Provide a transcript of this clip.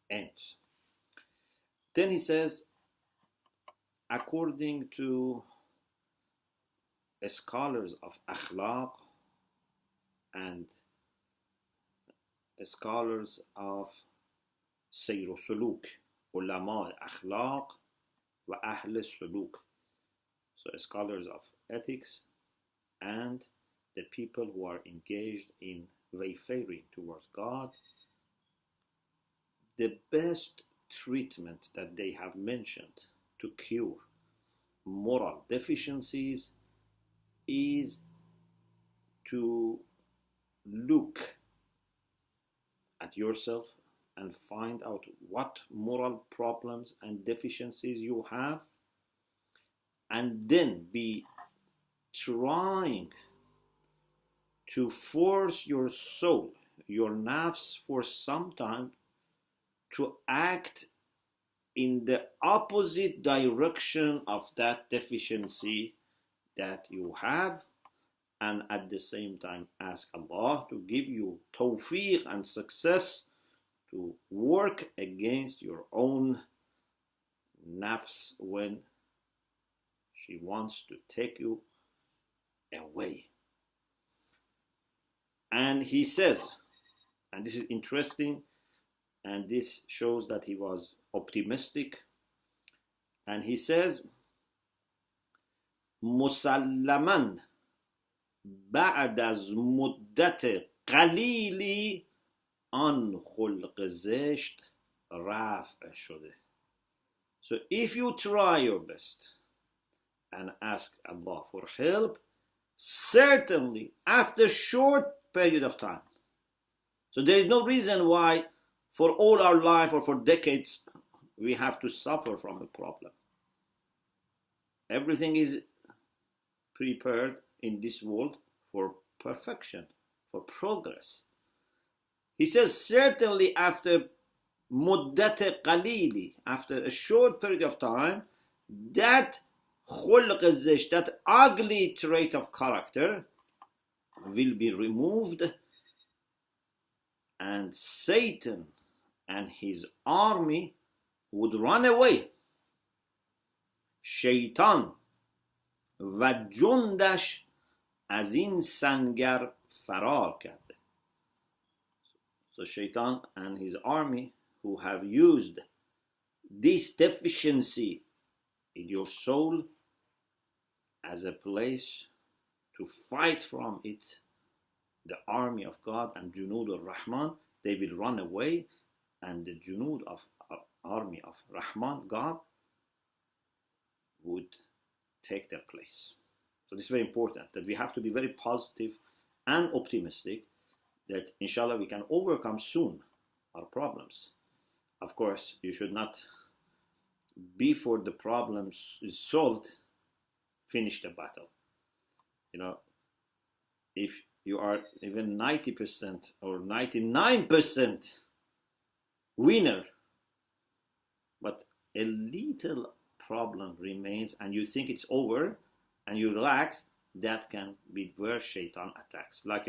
ends. Then he says, according to scholars of akhlaq and scholars of sayr suluk, ulama akhlaq wa ahl suluk, so scholars of ethics and the people who are engaged in wayfaring towards God, the best treatment that they have mentioned to cure moral deficiencies is to look at yourself and find out what moral problems and deficiencies you have, and then be trying to force your soul, your nafs, for some time to act in the opposite direction of that deficiency that you have, and at the same time ask Allah to give you tawfiq and success to work against your own nafs when she wants to take you away. And he says, and this is interesting, and this shows that he was optimistic, and he says, مسلما بعد از مدت قلیلی آن خلق زشت رفع شده. So if you try your best and ask Allah for help, certainly after a short period of time, so there is no reason why for all our life or for decades we have to suffer from a problem. Everything is prepared in this world for perfection, for progress. He says, certainly after muddat qalili, after a short period of time, that khulq zish, that ugly trait of character, will be removed, and Satan and his army would run away. Shaitan و جندش از این سنگر فرار کرده. So Shaitan and his army who have used this deficiency in your soul as a place to fight from it, the army of God and Junud al-Rahman, they will run away, and the Junud of army of Rahman, God, would take their place. So this is very important, that we have to be very positive and optimistic that inshallah we can overcome soon our problems. Of course, you should not, before the problems is solved, finish the battle. You know, if you are even 90% or 99% winner, but a little problem remains and you think it's over and you relax, that can be where Shaitan attacks. Like